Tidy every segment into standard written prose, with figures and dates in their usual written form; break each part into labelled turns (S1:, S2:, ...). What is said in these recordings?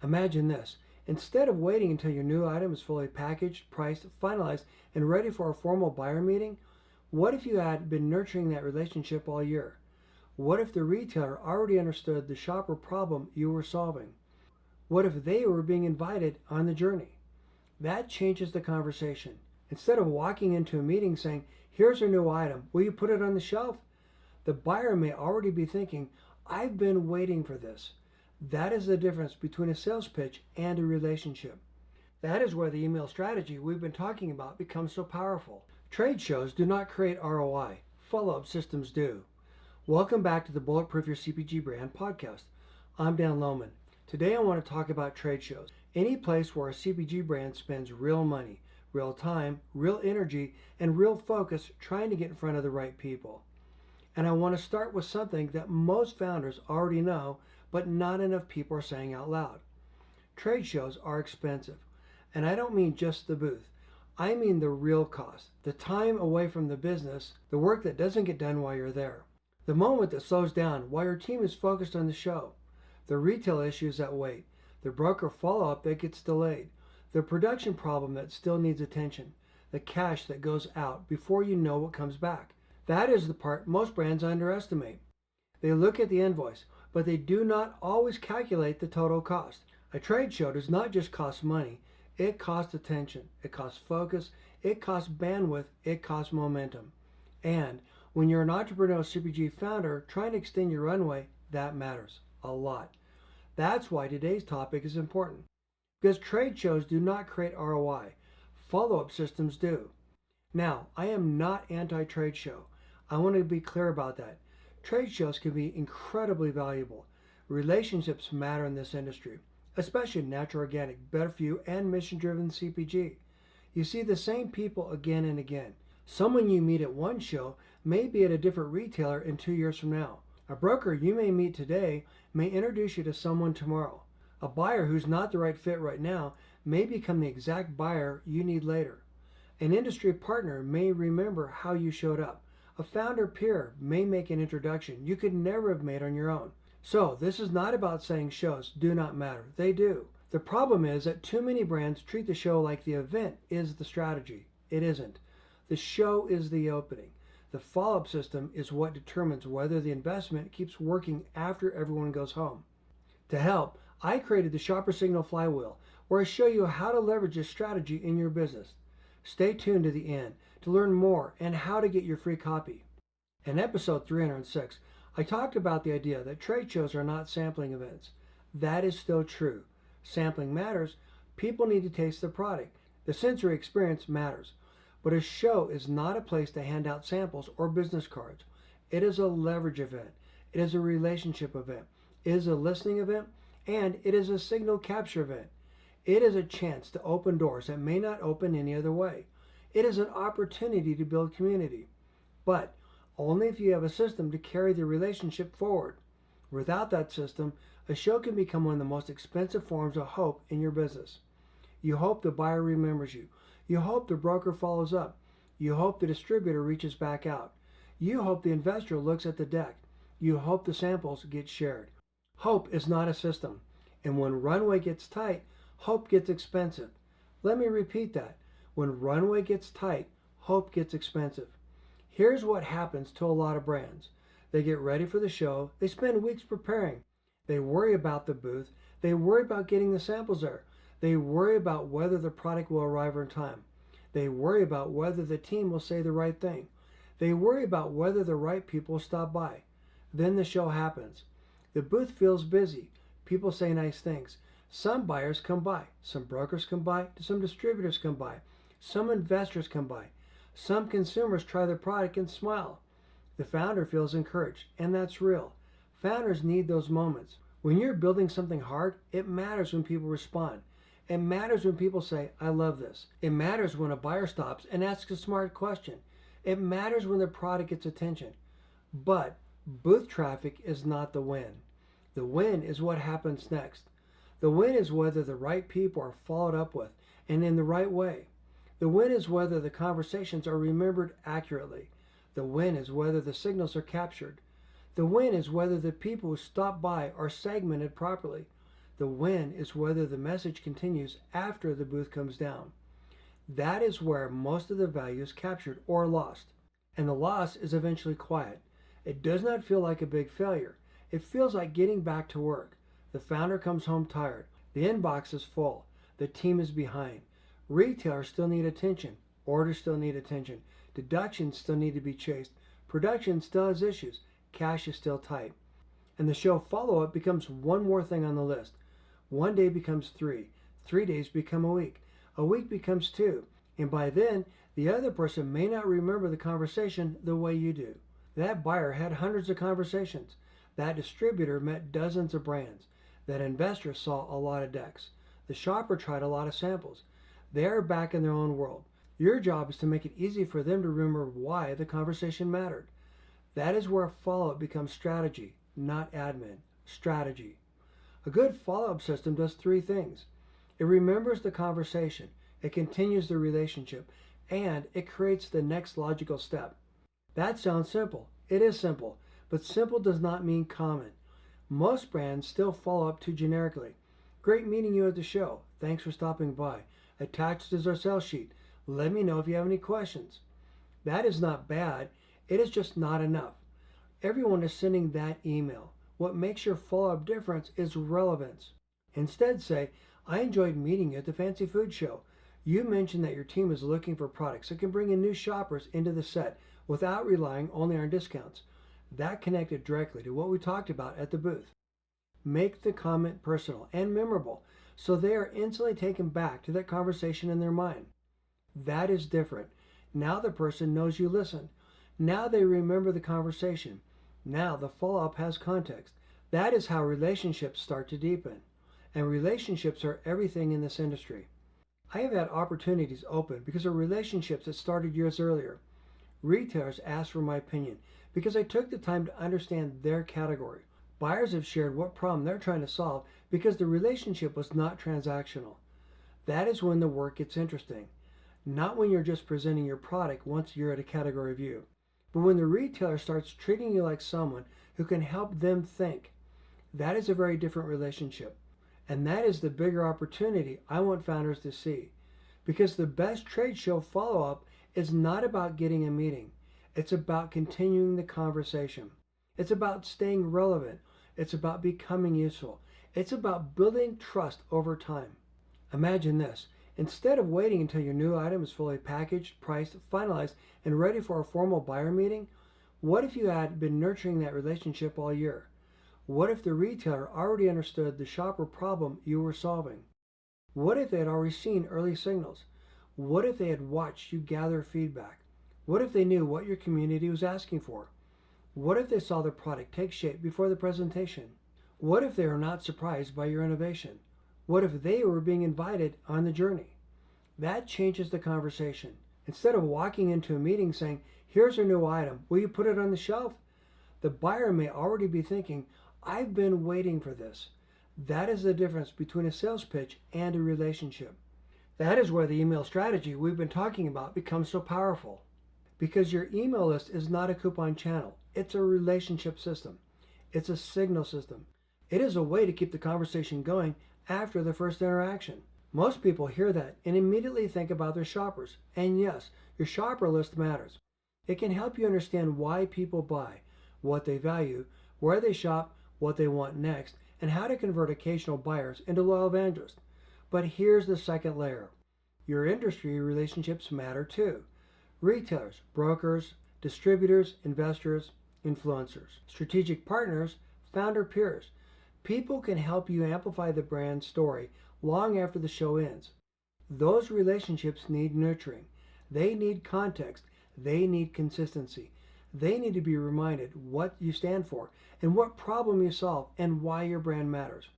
S1: Imagine this. Instead of waiting until your new item is fully packaged, priced, finalized, and ready for a formal buyer meeting, what if you had been nurturing that relationship all year? What if the retailer already understood the shopper problem you were solving? What if they were being invited on the journey? That changes the conversation. Instead of walking into a meeting saying, "Here's our new item, will you put it on the shelf?" The buyer may already be thinking, "I've been waiting for this." That is the difference between a sales pitch and a relationship. That is where the email strategy we've been talking about becomes so powerful. Trade shows do not create ROI. Follow-up systems do. Welcome back to the Bulletproof Your CPG Brand podcast. I'm Dan Lohman. Today I want to talk about trade shows. Any place where a CPG brand spends real money, real time, real energy, and real focus trying to get in front of the right people. And I want to start with something that most founders already know, but not enough people are saying out loud. Trade shows are expensive. And I don't mean just the booth. I mean the real cost, the time away from the business, the work that doesn't get done while you're there, the moment that slows down while your team is focused on the show, the retail issues that wait, the broker follow-up that gets delayed, the production problem that still needs attention, the cash that goes out before you know what comes back. That is the part most brands underestimate. They look at the invoice, but they do not always calculate the total cost. A trade show does not just cost money, it costs attention, it costs focus, it costs bandwidth, it costs momentum. And when you're an entrepreneurial CPG founder trying to extend your runway, that matters a lot. That's why today's topic is important. Because trade shows do not create ROI. Follow-up systems do. Now, I am not anti-trade show. I want to be clear about that. Trade shows can be incredibly valuable. Relationships matter in this industry, especially natural, organic, better for you, and mission-driven CPG. You see the same people again and again. Someone you meet at one show may be at a different retailer in 2 years from now. A broker you may meet today may introduce you to someone tomorrow. A buyer who's not the right fit right now may become the exact buyer you need later. An industry partner may remember how you showed up. A founder peer may make an introduction you could never have made on your own. So this is not about saying shows do not matter. They do. The problem is that too many brands treat the show like the event is the strategy. It isn't. The show is the opening. The follow-up system is what determines whether the investment keeps working after everyone goes home. To help, I created the Shopper Signal Flywheel, where I show you how to leverage this strategy in your business. Stay tuned to the end to learn more and how to get your free copy. In episode 306, I talked about the idea that trade shows are not sampling events. That is still true. Sampling matters. People need to taste the product. The sensory experience matters. But a show is not a place to hand out samples or business cards. It is a leverage event. It is a relationship event. It is a listening event. And it is a signal capture event. It is a chance to open doors that may not open any other way. It is an opportunity to build community. But only if you have a system to carry the relationship forward. Without that system, a show can become one of the most expensive forms of hope in your business. You hope the buyer remembers you. You hope the broker follows up. You hope the distributor reaches back out. You hope the investor looks at the deck. You hope the samples get shared. Hope is not a system. And when runway gets tight, hope gets expensive. Let me repeat that. When runway gets tight, hope gets expensive. Here's what happens to a lot of brands. They get ready for the show. They spend weeks preparing. They worry about the booth. They worry about getting the samples there. They worry about whether the product will arrive on time. They worry about whether the team will say the right thing. They worry about whether the right people will stop by. Then the show happens. The booth feels busy. People say nice things. Some buyers come by. Some brokers come by. Some distributors come by. Some investors come by. Some consumers try the product and smile. The founder feels encouraged, and that's real. Founders need those moments. When you're building something hard, it matters when people respond. It matters when people say, "I love this." It matters when a buyer stops and asks a smart question. It matters when the product gets attention. But booth traffic is not the win. The win is what happens next. The win is whether the right people are followed up with and in the right way. The win is whether the conversations are remembered accurately. The win is whether the signals are captured. The win is whether the people who stop by are segmented properly. The win is whether the message continues after the booth comes down. That is where most of the value is captured or lost. And the loss is eventually quiet. It does not feel like a big failure. It feels like getting back to work. The founder comes home tired. The inbox is full. The team is behind. Retailers still need attention. Orders still need attention. Deductions still need to be chased. Production still has issues. Cash is still tight. And the show follow-up becomes one more thing on the list. One day becomes 3. 3 days become a week. A week becomes 2. And by then, the other person may not remember the conversation the way you do. That buyer had hundreds of conversations. That distributor met dozens of brands. That investor saw a lot of decks. The shopper tried a lot of samples. They are back in their own world. Your job is to make it easy for them to remember why the conversation mattered. That is where follow-up becomes strategy, not admin. Strategy. A good follow-up system does 3 things. It remembers the conversation, it continues the relationship, and it creates the next logical step. That sounds simple. It is simple, but simple does not mean common. Most brands still follow up too generically. Great meeting you at the show. Thanks for stopping by. Attached is our sales sheet. Let me know if you have any questions. That is not bad. It is just not enough. Everyone is sending that email. What makes your follow-up difference is relevance. Instead say, I enjoyed meeting you at the Fancy Food Show. You mentioned that your team is looking for products that can bring in new shoppers into the set without relying only on discounts. That connected directly to what we talked about at the booth. Make the comment personal and memorable so they are instantly taken back to that conversation in their mind. That is different. Now the person knows you listened. Now they remember the conversation. Now the follow-up has context. That is how relationships start to deepen. And relationships are everything in this industry. I have had opportunities open because of relationships that started years earlier. Retailers asked for my opinion because I took the time to understand their category. Buyers have shared what problem they're trying to solve because the relationship was not transactional. That is when the work gets interesting. Not when you're just presenting your product once you're at a category view, but when the retailer starts treating you like someone who can help them think. That is a very different relationship. And that is the bigger opportunity I want founders to see. Because the best trade show follow-up is not about getting a meeting. It's about continuing the conversation. It's about staying relevant. It's about becoming useful. It's about building trust over time. Imagine this. Instead of waiting until your new item is fully packaged, priced, finalized, and ready for a formal buyer meeting, what if you had been nurturing that relationship all year? What if the retailer already understood the shopper problem you were solving? What if they had already seen early signals? What if they had watched you gather feedback? What if they knew what your community was asking for? What if they saw the product take shape before the presentation? What if they were not surprised by your innovation? What if they were being invited on the journey? That changes the conversation. Instead of walking into a meeting saying, here's our new item, will you put it on the shelf? The buyer may already be thinking, I've been waiting for this. That is the difference between a sales pitch and a relationship. That is where the email strategy we've been talking about becomes so powerful. Because your email list is not a coupon channel. It's a relationship system. It's a signal system. It is a way to keep the conversation going after the first interaction. Most people hear that and immediately think about their shoppers. And yes, your shopper list matters. It can help you understand why people buy, what they value, where they shop, what they want next, and how to convert occasional buyers into loyal evangelists. But here's the second layer. Your industry relationships matter too. Retailers, brokers, distributors, investors, influencers, strategic partners, founder peers. People can help you amplify the brand story long after the show ends. Those relationships need nurturing. They need context. They need consistency. They need to be reminded what you stand for and what problem you solve and why your brand matters.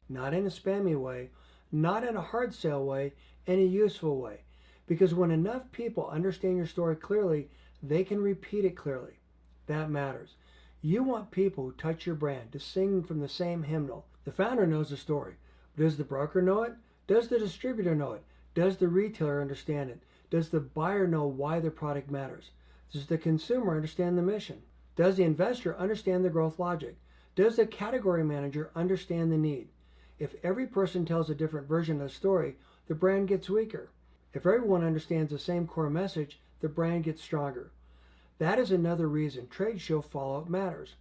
S1: Not in a spammy way, not in a hard sell way, in a useful way. Because when enough people understand your story clearly, they can repeat it clearly. That matters. You want people who touch your brand to sing from the same hymnal. The founder knows the story. Does the broker know it? Does the distributor know it? Does the retailer understand it? Does the buyer know why the product matters? Does the consumer understand the mission? Does the investor understand the growth logic? Does the category manager understand the need? If every person tells a different version of the story, the brand gets weaker. If everyone understands the same core message, the brand gets stronger. That is another reason trade show follow-up matters.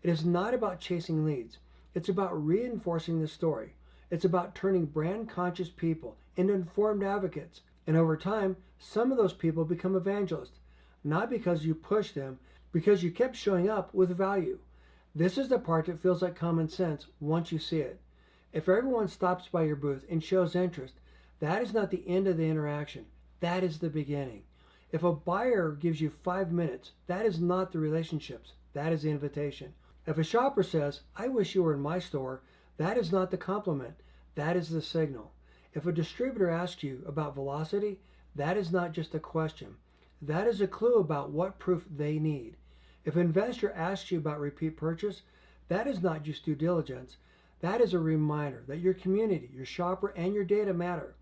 S1: It is not about chasing leads. It's about reinforcing the story. It's about turning brand-conscious people into informed advocates. And over time, some of those people become evangelists, not because you pushed them, because you kept showing up with value. This is the part that feels like common sense once you see it. If everyone stops by your booth and shows interest, that is not the end of the interaction. That is the beginning. If a buyer gives you 5 minutes, that is not the relationships. That is the invitation. If a shopper says, "I wish you were in my store," that is not the compliment. That is the signal. If a distributor asks you about velocity, that is not just a question. That is a clue about what proof they need. If an investor asks you about repeat purchase, that is not just due diligence. That is a reminder that your community, your shopper, and your data matter.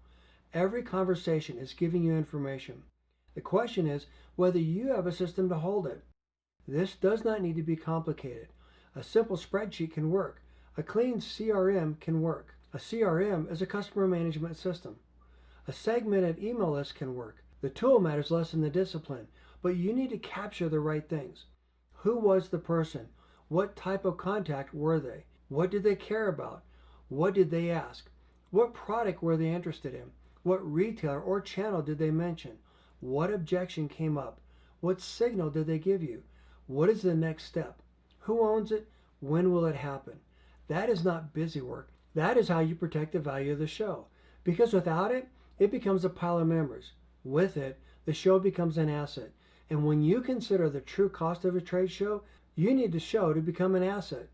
S1: Every conversation is giving you information. The question is whether you have a system to hold it. This does not need to be complicated. A simple spreadsheet can work. A clean CRM can work. A CRM is a customer management system. A segmented email list can work. The tool matters less than the discipline, but you need to capture the right things. Who was the person? What type of contact were they? What did they care about? What did they ask? What product were they interested in? What retailer or channel did they mention? What objection came up? What signal did they give you? What is the next step? Who owns it? When will it happen? That is not busy work. That is how you protect the value of the show. Because without it, it becomes a pile of members. With it, the show becomes an asset. And when you consider the true cost of a trade show, you need the show to become an asset.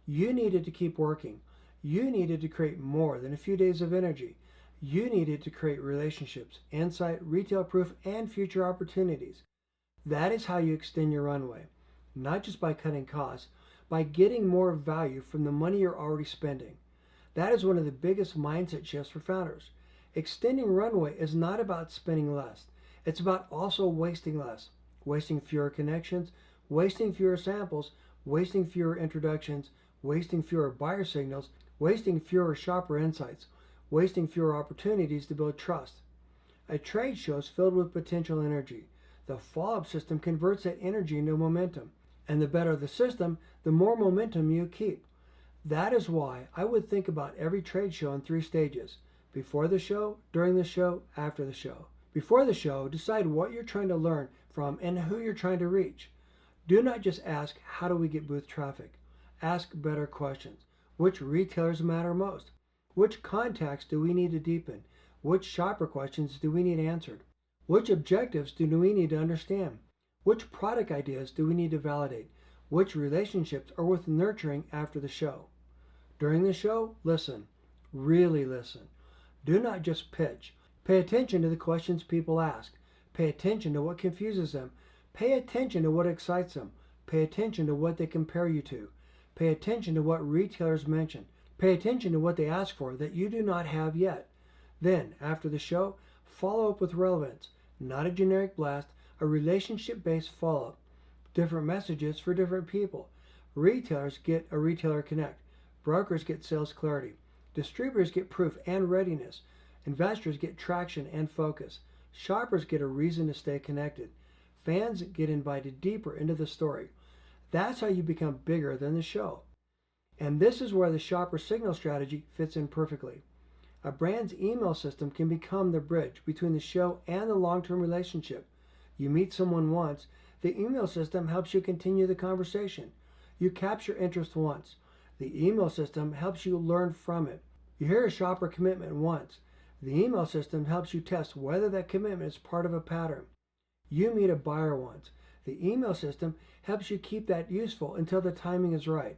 S1: You needed to keep working. You needed to create more than a few days of energy. You needed to create relationships, insight, retail proof, and future opportunities. That is how you extend your runway. Not just by cutting costs, by getting more value from the money you're already spending. That is one of the biggest mindset shifts for founders. Extending runway is not about spending less. It's about also wasting less. Wasting fewer connections, wasting fewer samples, wasting fewer introductions, wasting fewer buyer signals, wasting fewer shopper insights, wasting fewer opportunities to build trust. A trade show is filled with potential energy. The follow-up system converts that energy into momentum. And the better the system, the more momentum you keep. That is why I would think about every trade show in 3 stages: before the show, during the show, after the show. Before the show, decide what you're trying to learn from and who you're trying to reach. Do not just ask, how do we get booth traffic? Ask better questions. Which retailers matter most? Which contacts do we need to deepen? Which shopper questions do we need answered? Which objectives do we need to understand? Which product ideas do we need to validate? Which relationships are worth nurturing after the show? During the show, listen. Really listen. Do not just pitch. Pay attention to the questions people ask. Pay attention to what confuses them. Pay attention to what excites them. Pay attention to what they compare you to. Pay attention to what retailers mention. Pay attention to what they ask for that you do not have yet. Then, after the show, follow up with relevance. Not a generic blast, a relationship-based follow-up. Different messages for different people. Retailers get a retailer connect. Brokers get sales clarity. Distributors get proof and readiness. Investors get traction and focus. Shoppers get a reason to stay connected. Fans get invited deeper into the story. That's how you become bigger than the show. And this is where the shopper signal strategy fits in perfectly. A brand's email system can become the bridge between the show and the long-term relationship. You meet someone once, the email system helps you continue the conversation. You capture interest once. The email system helps you learn from it. You hear a shopper commitment once. The email system helps you test whether that commitment is part of a pattern. You meet a buyer once. The email system helps you keep that useful until the timing is right.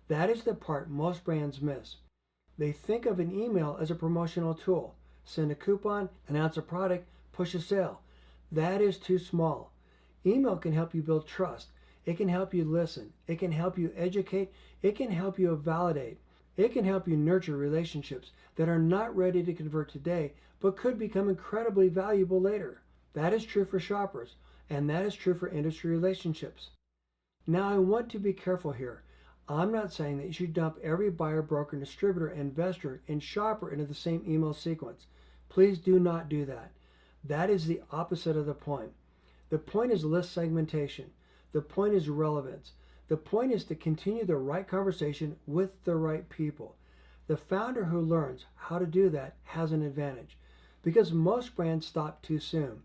S1: That is the part most brands miss. They think of an email as a promotional tool. Send a coupon, announce a product, push a sale. That is too small. Email can help you build trust. It can help you listen. It can help you educate. It can help you validate. It can help you nurture relationships that are not ready to convert today, but could become incredibly valuable later. That is true for shoppers, and that is true for industry relationships. Now, I want to be careful here. I'm not saying that you should dump every buyer, broker, distributor, investor, and shopper into the same email sequence. Please do not do that. That is the opposite of the point. The point is list segmentation. The point is relevance. The point is to continue the right conversation with the right people. The founder who learns how to do that has an advantage because most brands stop too soon.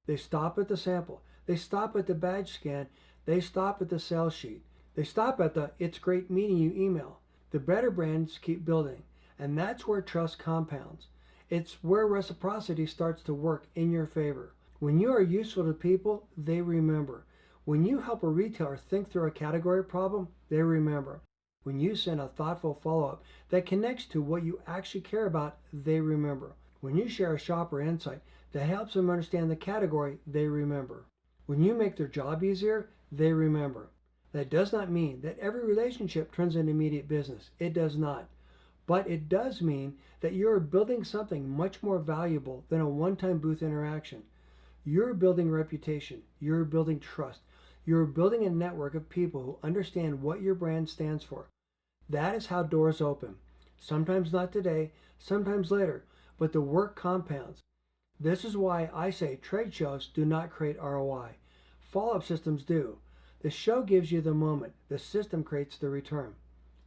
S1: They stop at the sample. They stop at the badge scan. They stop at the sales sheet. They stop at the "it's great meeting you" email. The better brands keep building, and that's where trust compounds. It's where reciprocity starts to work in your favor. When you are useful to people, they remember. When you help a retailer think through a category problem, they remember. When you send a thoughtful follow-up that connects to what you actually care about, they remember. When you share a shopper insight that helps them understand the category, they remember. When you make their job easier, they remember. That does not mean that every relationship turns into immediate business. It does not. But it does mean that you are building something much more valuable than a one-time booth interaction. You're building reputation. You're building trust. You're building a network of people who understand what your brand stands for. That is how doors open. Sometimes not today, sometimes later, but the work compounds. This is why I say trade shows do not create ROI. Follow-up systems do. The show gives you the moment. The system creates the return.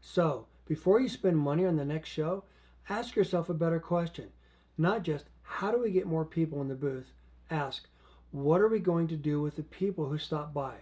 S1: So, before you spend money on the next show, ask yourself a better question. Not just, how do we get more people in the booth? Ask, what are we going to do with the people who stop by?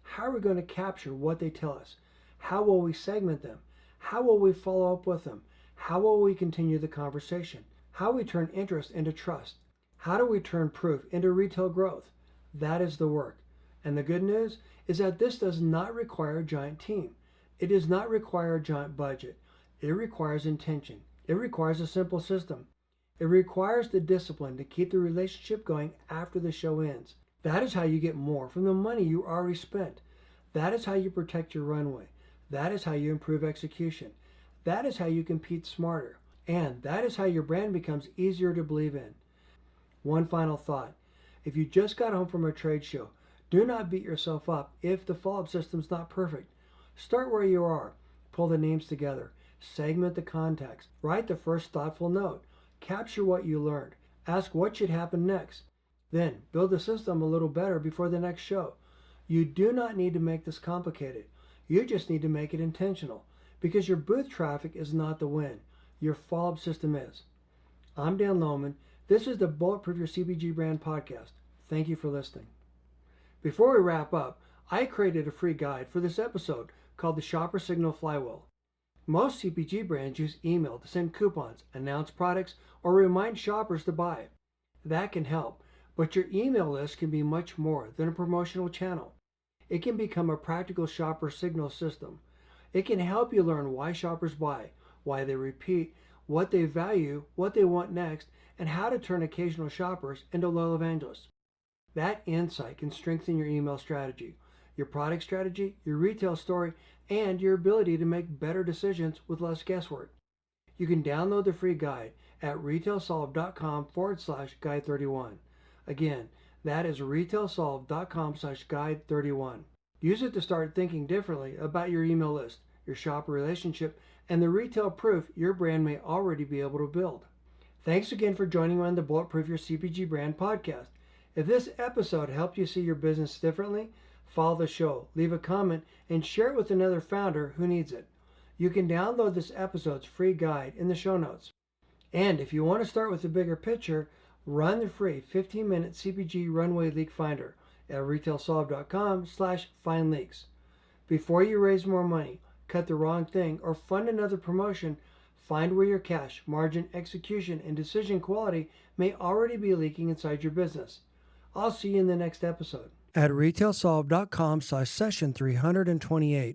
S1: How are we going to capture what they tell us? How will we segment them? How will we follow up with them? How will we continue the conversation? How we turn interest into trust? How do we turn proof into retail growth? That is the work. And the good news is that this does not require a giant team. It does not require a giant budget. It requires intention. It requires a simple system. It requires the discipline to keep the relationship going after the show ends. That is how you get more from the money you already spent. That is how you protect your runway. That is how you improve execution. That is how you compete smarter. And that is how your brand becomes easier to believe in. One final thought. If you just got home from a trade show, do not beat yourself up if the follow-up system's not perfect. Start where you are. Pull the names together. Segment the contacts. Write the first thoughtful note. Capture what you learned. Ask what should happen next. Then build the system a little better before the next show. You do not need to make this complicated. You just need to make it intentional because your booth traffic is not the win. Your follow-up system is. I'm Dan Lohman. This is the Bulletproof Your CPG Brand podcast. Thank you for listening. Before we wrap up, I created a free guide for this episode called the Shopper Signal Flywheel. Most CPG brands use email to send coupons, announce products, or remind shoppers to buy. That can help, but your email list can be much more than a promotional channel. It can become a practical shopper signal system. It can help you learn why shoppers buy, why they repeat, what they value, what they want next, and how to turn occasional shoppers into loyal evangelists. That insight can strengthen your email strategy, your product strategy, your retail story, and your ability to make better decisions with less guesswork. You can download the free guide at retailsolve.com/guide31. Again, that is retailsolve.com/guide31. Use it to start thinking differently about your email list, your shopper relationship, and the retail proof your brand may already be able to build. Thanks again for joining me on the Bulletproof Your CPG Brand podcast. If this episode helped you see your business differently, follow the show, leave a comment, and share it with another founder who needs it. You can download this episode's free guide in the show notes. And if you want to start with the bigger picture, run the free 15-minute CPG runway leak finder at retailsolve.com/findleaks. Before you raise more money, cut the wrong thing, or fund another promotion, find where your cash, margin, execution, and decision quality may already be leaking inside your business. I'll see you in the next episode. At retailsolve.com/session328.